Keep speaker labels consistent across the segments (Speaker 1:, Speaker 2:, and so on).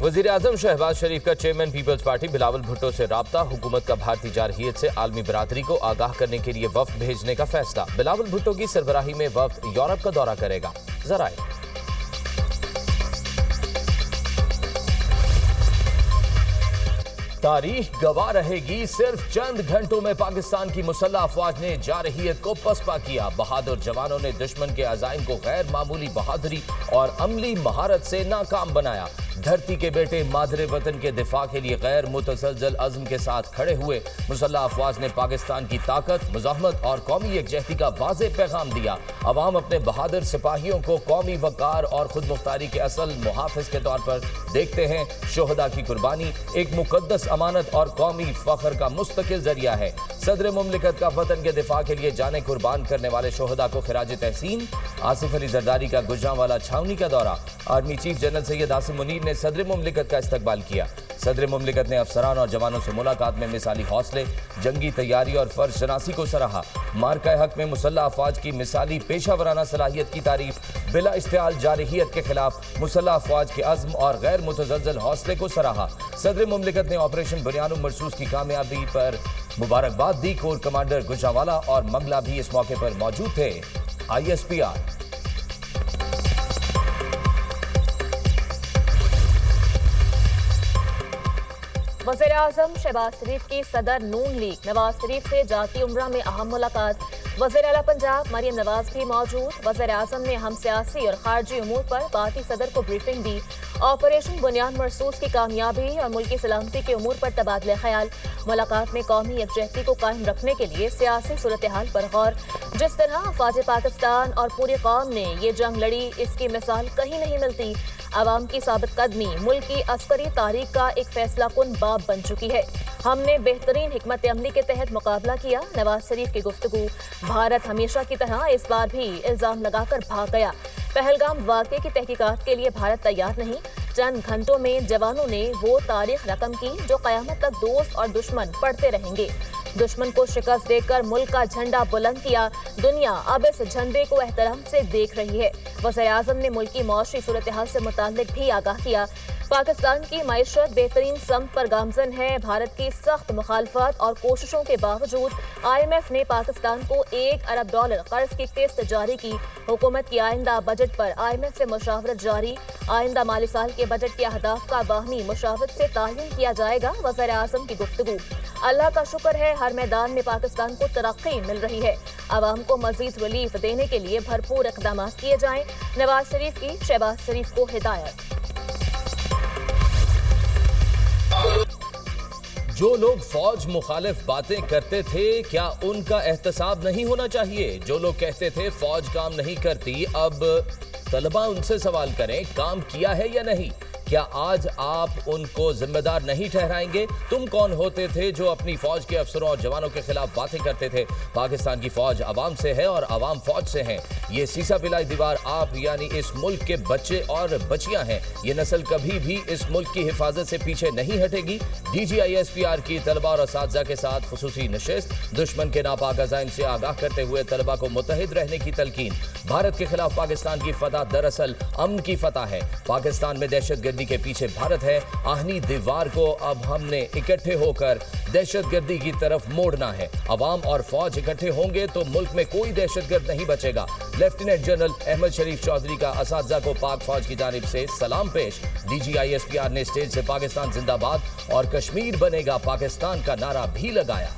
Speaker 1: वज़ीर आज़म शहबाज शरीफ का चेयरमैन पीपल्स पार्टी बिलावल भुट्टो से राब्ता, हुकूमत का भारतीय जारहियत से आलमी बरादरी को आगाह करने के लिए वफ्द भेजने का फैसला। बिलावल भुट्टो की सरबराही में वफ्द यूरोप का दौरा करेगा। ज़राए तारीख गवाह रहेगी, सिर्फ चंद घंटों में पाकिस्तान की मुसल्लह अफवाज ने जारहियत को पसपा किया। बहादुर जवानों ने दुश्मन के अज़ाइम को गैर मामूली बहादुरी और अमली महारत से नाकाम बनाया। धरती के बेटे मादरे वतन के दिफा के लिए गैर मुतसलसल अज़्म के साथ खड़े हुए मुसल्लह अफवाज ने पाकिस्तान की ताकत, मुज़ाहमत और कौमी यकजहती का वाज़ेह पैगाम दिया। अवाम अपने बहादुर सिपाहियों को कौमी वक़ार और खुद मुख्तारी के असल मुहाफ़िज के तौर पर देखते हैं। शोहदा की कुर्बानी एक मुक़द्दस अमानत और कौमी फ़ख्र का मुस्तकिल जरिया है। सदर मुमलिकत का वतन के दिफा के लिए जाने कुर्बान करने वाले शोहदा को खिराज तहसीन। आसिफ अली जरदारी का गुजरांवाला छावनी का दौरा। Army chief general Syed Asim Munir ने सदर मुमलिकत का इस्तकबाल किया। सदर मुमलिकत ने अफसरान और जवानों से मुलाकात में मिसाली हौसले, जंगी तैयारी और फर्ज शनासी को सराहा। मार्का हक में मुसल्लह अफवाज की मिसाली पेशावराना सलाहियत की तारीफ। बिला इश्तिआल जारहियत के खिलाफ मुसल्लह अफवाज के अज़्म और गैर मुतज़लज़ल हौसले को सराहा। सदर मुमलिकत ने ऑपरेशन बुनियाद मरसूस की कामयाबी पर मुबारकबाद दी। कोर कमांडर गुजरांवाला और मंगला भी इस मौके पर मौजूद थे। ISPR
Speaker 2: वज़ीर आज़म शहबाज शरीफ की सदर नून लीग नवाज शरीफ से जाती उम्रा में अहम मुलाकात। वज़ीर आला पंजाब मरियम नवाज भी मौजूद। वज़ीर आज़म ने अहम सियासी और खारजी उमूर पर पार्टी सदर को ब्रीफिंग दी। ऑपरेशन बुनियाद मरसूस की कामयाबी और मुल्की सलामती के उमूर पर तबादले ख्याल। मुलाकात में कौमी यकजहती को कायम रखने के लिए सियासी सूरत हाल पर गौर। जिस तरह अफवाज पाकिस्तान और पूरी कौम ने ये जंग लड़ी, इसकी मिसाल कहीं नहीं मिलती। आवाम की साबित कदमी मुल्क की अस्करी तारीख का एक फैसला कुन बाब बन चुकी है। हमने बेहतरीन हिकमत अमली के तहत मुकाबला किया। नवाज शरीफ की गुफ्तगू। भारत हमेशा की तरह इस बार भी इल्जाम लगाकर भाग गया। पहलगाम वाक़े की तहकीकात के लिए भारत तैयार नहीं। चंद घंटों में जवानों ने वो तारीख रकम की जो क़यामत तक दोस्त और दुश्मन पढ़ते रहेंगे। दुश्मन को शिकस्त देकर मुल्क का झंडा बुलंद किया। दुनिया अब इस झंडे को एहतराम से देख रही है। वज़ीर आज़म ने मुल्क की मौशी सूरत हाल से मुताल्लिक भी आगाह किया। पाकिस्तान की मईशत बेहतरीन समत पर गामजन है। भारत की सख्त मुखालफत और कोशिशों के बावजूद IMF ने पाकिस्तान को $1 अरब कर्ज की किस्त जारी की। हुकूमत की आइंदा बजट पर IMF से मुशावरत जारी। आइंदा माली साल के बजट के अहदाफ का बाहमी मुशावरत से तालीम किया जाएगा। वज़ीर आज़म की गुफ्तगू। अल्लाह का शुक्र है हर मैदान में पाकिस्तान को तरक्की मिल रही है। आवाम को मजीद रिलीफ देने के लिए भरपूर इक़दाम किए जाएं। नवाज शरीफ की शहबाज शरीफ को हिदायत।
Speaker 1: जो लोग फौज मुखालिफ बातें करते थे, क्या उनका एहतसाब नहीं होना चाहिए? जो लोग कहते थे फौज काम नहीं करती, अब तलबा उनसे सवाल करें काम किया है या नहीं। क्या आज आप उनको जिम्मेदार नहीं ठहराएंगे? तुम कौन होते थे जो अपनी फौज के अफसरों और जवानों के खिलाफ बातें करते थे? पाकिस्तान की फौज अवाम से है और अवाम फौज से है। ये सीसा पिलाई दीवार आप यानी इस मुल्क के बच्चे और बच्चियां हैं। ये नस्ल कभी भी इस मुल्क की हिफाजत से पीछे नहीं हटेगी। DG ISPR की तलबा और असातिज़ा के साथ खुसूसी नशिस्त। दुश्मन के नापाक अज़ाइम से आगाह करते हुए तलबा को मुत्तहिद रहने की तलकीन। भारत के खिलाफ पाकिस्तान की फतह दरअसल अमन की फतह है। पाकिस्तान में दहशतगर्दी के पीछे भारत है। आहनी दीवार को अब हमने इकट्ठे होकर दहशतगर्दी की तरफ मोड़ना है। अवाम और फौज इकट्ठे होंगे तो मुल्क में कोई दहशतगर्द नहीं बचेगा। लेफ्टिनेंट जनरल अहमद शरीफ चौधरी का असातिज़ा को पाक फौज की जानिब से सलाम पेश। DG ISPR ने स्टेज से पाकिस्तान जिंदाबाद और कश्मीर बनेगा पाकिस्तान का नारा भी लगाया।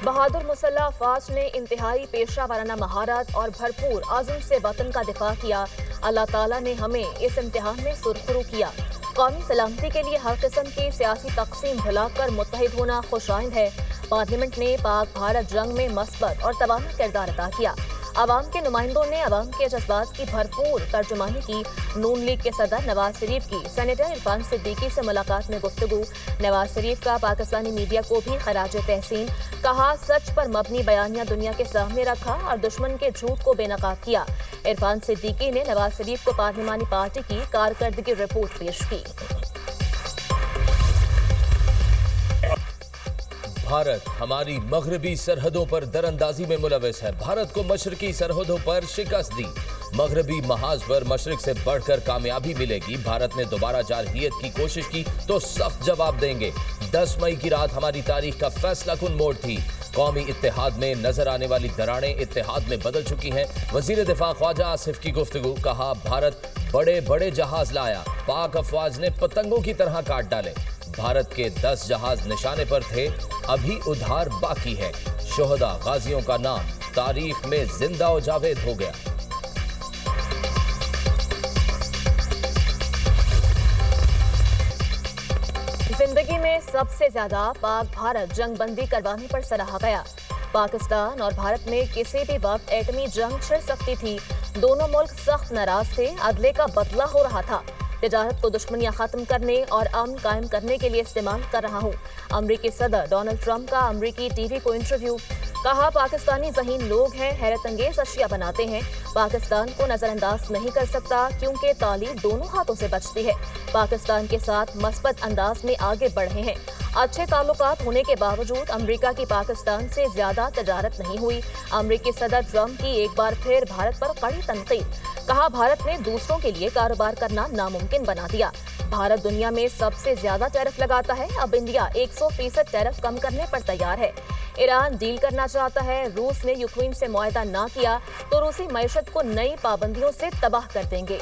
Speaker 2: बहादुर मुसल्लह अफवाज ने इंतहाई पेशा वाराना महारत और भरपूर आज़म से वतन का दिफा किया। अल्लाह ताला ने हमें इस इम्तिहान में सुरखरू किया। कौमी सलामती के लिए हर किस्म की सियासी तकसीम भुलाकर मुत्तहिद होना खुशाइंद है। पार्लियामेंट ने पाक भारत जंग में मस्बत और तवाना किरदार अदा किया। आवाम के नुमाइंदों ने आवाम के जज्बात की भरपूर तर्जुमानी की। नून लीग के सदर नवाज शरीफ की सेनेटर इरफान सिद्दीकी से मुलाकात में गुफ्तगू। नवाज शरीफ का पाकिस्तानी मीडिया को भी खराज तहसीन। कहा सच पर मबनी बयानिया दुनिया के सामने रखा और दुश्मन के झूठ को बेनकाब किया। इरफान सिद्दीकी ने नवाज शरीफ को पार्लिमानी पार्टी की कारकर्दगी रिपोर्ट पेश की।
Speaker 1: भारत हमारी मगरबी सरहदों पर दरअंदाजी में मुलविस है। भारत को मशरकी सरहदों पर शिकस्त दी। मगरबी महाज पर मशरक से बढ़कर कामयाबी मिलेगी। भारत ने दोबारा जारहियत की कोशिश की तो सख्त जवाब देंगे। 10 मई की रात हमारी तारीख का फैसला कुन मोड़ थी। कौमी इत्तेहाद में नजर आने वाली दरारें इत्तेहाद में बदल चुकी हैं। वजीर दिफा ख्वाजा आसिफ की गुफ्तगू। कहा, भारत बड़े बड़े जहाज लाया, पाक अफवाज ने पतंगों की तरह काट डाले। भारत के 10 जहाज निशाने पर थे, अभी उधार बाकी है। शोहदा गाजियों का नाम तारीख में जिंदा और जावेद हो गया।
Speaker 2: जिंदगी में सबसे ज्यादा पाक भारत जंग बंदी करवाने पर सराहा गया। पाकिस्तान और भारत में किसी भी वक्त एटमी जंग छिड़ सकती थी। दोनों मुल्क सख्त नाराज थे। अदले का बदला हो रहा था। तिजारत को दुश्मनियां खत्म करने और अमन कायम करने के लिए इस्तेमाल कर रहा हूँ। अमरीकी सदर डोनाल्ड ट्रंप का अमरीकी टीवी को इंटरव्यू। कहा, पाकिस्तानी ज़हीन लोग हैं, हैरत अंगेज अशिया बनाते हैं। पाकिस्तान को नजरअंदाज नहीं कर सकता क्योंकि तालीम दोनों हाथों से बचती है। पाकिस्तान के साथ मस्बत अंदाज में आगे बढ़ रहे हैं। अच्छे ताल्लुकात होने के बावजूद अमेरिका की पाकिस्तान से ज्यादा तजारत नहीं हुई। अमेरिकी सदर ट्रंप की एक बार फिर भारत पर कड़ी तनकीद। कहा, भारत ने दूसरों के लिए कारोबार करना नामुमकिन बना दिया। भारत दुनिया में सबसे ज्यादा टैरिफ लगाता है। अब इंडिया 100% टैरिफ कम करने पर तैयार है। ईरान डील करना चाहता है। रूस ने यूक्रेन से मुआहदा ना किया तो रूसी मईशत को नई पाबंदियों से तबाह कर देंगे।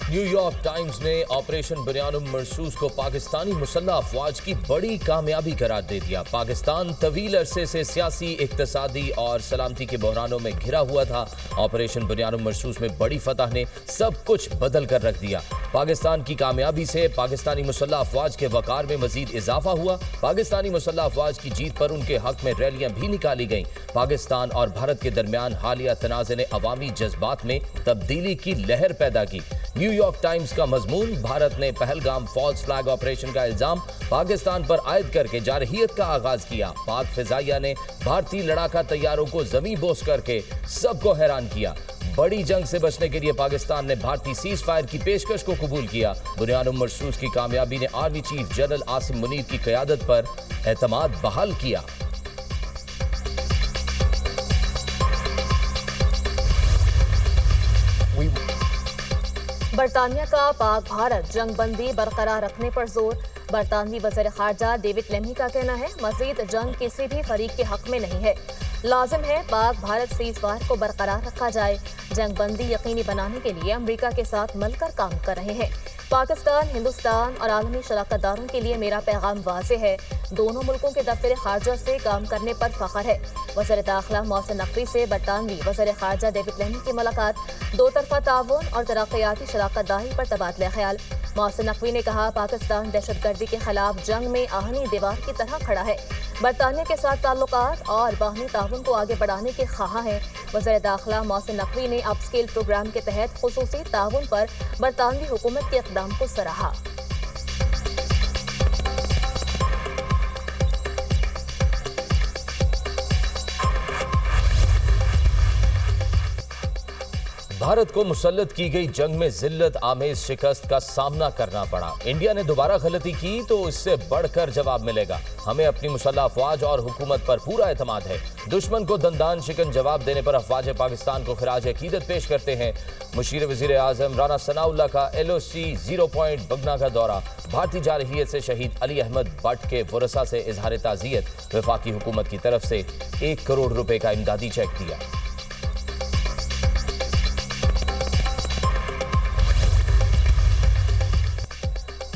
Speaker 1: न्यूयॉर्क टाइम्स ने ऑपरेशन बुनियानुम मरसूस को पाकिस्तानी मुसल्लह अफवाज की बड़ी कामयाबी करार दे दिया। पाकिस्तान तवील अरसे से सियासी, इक्तसादी और सलामती के बहरानों में घिरा हुआ था। ऑपरेशन बुनियानुम मरसूस में बड़ी फतह ने सब कुछ बदल कर रख दिया। पाकिस्तान की कामयाबी से पाकिस्तानी मुसल्लह अफवाज के वकार में मजीद इजाफा हुआ। पाकिस्तानी मुसल्लह अफवाज की जीत पर उनके हक में रैलियां भी निकाली गईं। पाकिस्तान और भारत के दरमियान हालिया तनाज़े ने अवामी जज्बात में तब्दीली की लहर पैदा की। न्यूयॉर्क टाइम्स का मजमून, भारत ने पहलगाम फॉल्स फ्लैग ऑपरेशन का इल्जाम पाकिस्तान पर आयद करके जारहियत का आगाज किया। पाक फिजाइया ने भारतीय लड़ाका तैयारों को जमी बोस करके सबको हैरान किया। बड़ी जंग से बचने के लिए पाकिस्तान ने भारतीय सीज फायर की पेशकश को कबूल किया। बुनियानुम मरसूस की कामयाबी ने army chief general Asim Munir की क़यादत पर एतमाद बहाल किया।
Speaker 2: बरतानिया का पाक भारत जंग बंदी बरकरार रखने पर जोर। बरतानवी वज़ीर ख़ारजा डेविड लेमी का कहना है, मज़ीद जंग किसी भी फरीक के हक में नहीं है। लाजिम है पाक भारत सीज फायर को बरकरार रखा जाए। जंग बंदी यकीनी बनाने के लिए अमरीका के साथ मिलकर काम कर रहे हैं। पाकिस्तान, हिंदुस्तान और आलमी शराकतदारों के लिए मेरा पैगाम वाज़ेह है। दोनों मुल्कों के दफ्तर खारजा से काम करने पर फख्र है। वज़ीर दाखिला मोहसिन नकवी से बरतानवी वज़ीर खारजा डेविड लेमी की मुलाकात। दो तरफा ताउन और तरक्याती शराकत दाही पर तबादला ख्याल। मोहसिन नकवी ने कहा, पाकिस्तान दहशतगर्दी के खिलाफ जंग में आहनी दीवार की तरह खड़ा है। बरतानिया के साथ ताल्लुकात और बाहमी ताउन को आगे बढ़ाने के ख्वाह हैं। वज़ीर दाखिला मोहसिन नकवी ने अपस्केल प्रोग्राम के तहत खुसूसी ताउन पर बरतानवी हुकूमत के इक़दाम को सराहा।
Speaker 1: भारत को मुसल्लत की गई जंग में जिल्लत आमेज शिकस्त का सामना करना पड़ा। इंडिया ने दोबारा गलती की तो इससे बढ़कर जवाब मिलेगा। हमें अपनी मुसल्लह अफवाज और हुकूमत पर पूरा एतमाद है। दुश्मन को दंदान शिकन जवाब देने पर अफवाज पाकिस्तान को खिराज अकीदत पेश करते हैं। मुशीर वज़ीर आज़म राना सनाउल्लाह का LOC 0 पॉइंट बगना का दौरा। भारतीय जारहियत से शहीद अली अहमद भट्ट के वरसा से इजहार ताज़ियत। वफाकी हुकूमत की तरफ से 1 करोड़ रुपए का इमदादी चेक दिया।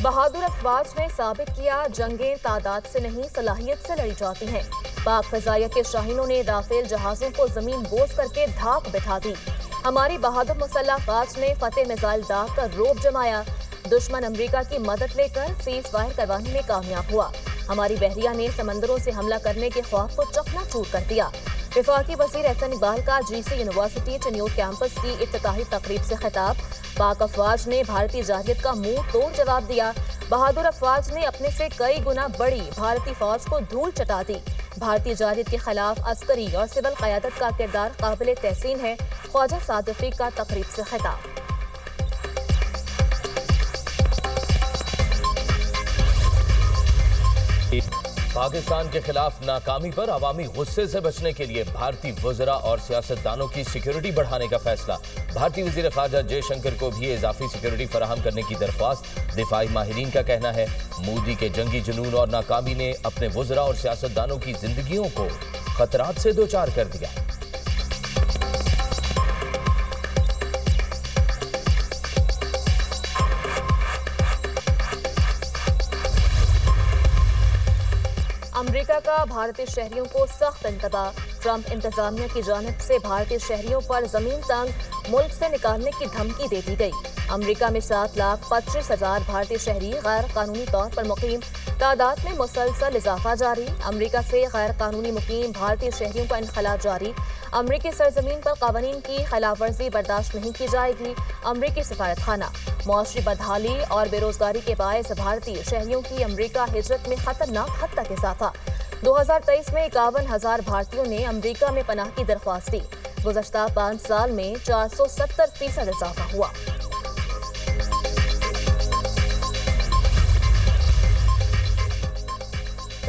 Speaker 2: बहादुर अफवाज ने साबित किया, जंगें तादाद से नहीं सलाहियत से लड़ी जाती हैं। पाक फजाइया के शाहीनों ने राफेल जहाजों को जमीन बोझ करके धाक बिठा दी। हमारी बहादुर मुसल्लह अफवाज ने फतेह मिसाइल दाग कर रोब जमाया। दुश्मन अमेरिका की मदद लेकर सीज फायर करवाने में कामयाब हुआ। हमारी बहरिया ने समंदरों से हमला करने के ख्वाब को चकनाचूर कर दिया। वफाकी वज़ीर एहसन इकबाल का GC यूनिवर्सिटी चनियोट कैंपस की इफ्तिताही तकरीब से खिताब। पाक अफवाज ने भारतीय जारहियत का मुंह तोड़ जवाब दिया। बहादुर अफवाज ने अपने से कई गुना बड़ी भारतीय फौज को धूल चटा दी। بھارتی جارحیت کے خلاف عسکری اور سول قیادت کا کردار قابل تحسین ہے، خواجہ سعد رفیق کا تقریب سے خطاب۔
Speaker 1: پاکستان کے خلاف ناکامی پر عوامی غصے سے بچنے کے لیے بھارتی وزراء اور سیاستدانوں کی سیکیورٹی بڑھانے کا فیصلہ۔ بھارتی وزیر خارجہ جے شنکر کو بھی اضافی سیکیورٹی فراہم کرنے کی درخواست۔ دفاعی ماہرین کا کہنا ہے مودی کے جنگی جنون اور ناکامی نے اپنے وزراء اور سیاستدانوں کی زندگیوں کو خطرات سے دوچار کر دیا۔
Speaker 2: امریکہ کا بھارتی شہریوں کو سخت انتباہ۔ ٹرمپ انتظامیہ کی جانب سے بھارتی شہریوں پر زمین تنگ ملک سے نکالنے کی دھمکی دے دی گئی۔ امریکہ میں 7,25,000 بھارتی شہری غیر قانونی طور پر مقیم، تعداد میں مسلسل اضافہ جاری۔ امریکہ سے غیر قانونی مقیم بھارتی شہریوں کا انخلاء جاری۔ امریکی سرزمین پر قوانین کی خلاف ورزی برداشت نہیں کی جائے گی۔ امریکی سفارت خانہ۔ معاشی بدحالی اور بے روزگاری کے باعث بھارتی شہریوں کی امریکہ ہجرت میں خطرناک حد تک اضافہ۔ 2023 میں 51,000 بھارتیوں نے امریکہ میں پناہ کی درخواست دی۔ گزشتہ 5 سال میں 470% اضافہ ہوا۔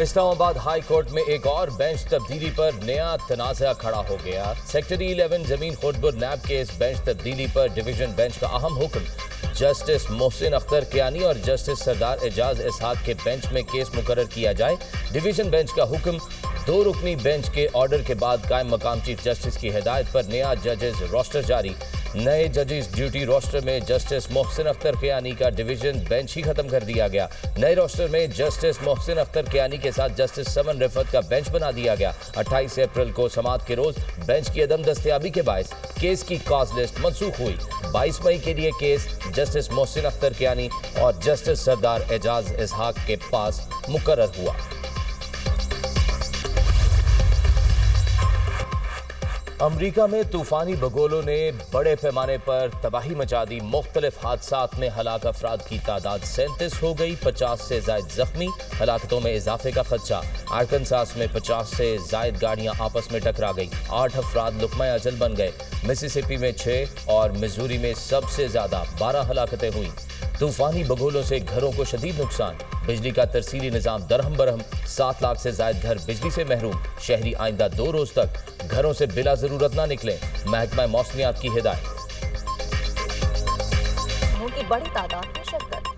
Speaker 1: اسلام آباد ہائی کورٹ میں ایک اور بینچ تبدیلی پر نیا تنازع کھڑا ہو گیا۔ سیکٹر 11 زمین خوردبر نیب کیس بینچ تبدیلی پر ڈویژن بینچ کا اہم حکم۔ جسٹس محسن اختر کیانی اور جسٹس سردار اعجاز اسحاق کے بینچ میں کیس مقرر کیا جائے۔ ڈویژن بینچ کا حکم۔ 2 رکنی بینچ کے آرڈر کے بعد قائم مقام چیف جسٹس کی ہدایت پر نیا ججز روسٹر جاری۔ نئے ججز ڈیوٹی روسٹر میں جسٹس محسن اختر کیانی کا ڈویژن بینچ ہی ختم کر دیا گیا۔ نئے روسٹر میں جسٹس محسن اختر کیانی کے ساتھ جسٹس سمن رفعت کا بینچ بنا دیا گیا۔ 28 اپریل کو سماعت کے روز بینچ کی عدم دستیابی کے باعث کیس کی کاز لسٹ منسوخ ہوئی۔ 22 مئی کے لیے کیس جسٹس محسن اختر کیانی اور جسٹس سردار اعجاز اسحاق کے پاس مقرر ہوا۔ امریکہ میں طوفانی بگولوں نے بڑے پیمانے پر تباہی مچا دی۔ مختلف حادثات میں ہلاک افراد کی تعداد 37 ہو گئی، 50 سے زائد زخمی۔ ہلاکتوں میں اضافے کا خدشہ۔ آرکنساس میں 50 سے زائد گاڑیاں آپس میں ٹکرا گئی، 8 افراد لقمہ اجل بن گئے۔ مسیسپی میں 6 اور میزوری میں سب سے زیادہ 12 ہلاکتیں ہوئیں۔ طوفانی بگولوں سے گھروں کو شدید نقصان، بجلی کا ترسیلی نظام درہم برہم، 7 لاکھ سے زائد گھر بجلی سے محروم۔ شہری آئندہ 2 روز تک گھروں سے بلا ضرورت نہ نکلیں، محکمہ موسمیات کی ہدایت۔
Speaker 2: کی بڑی تعداد میں شرکت۔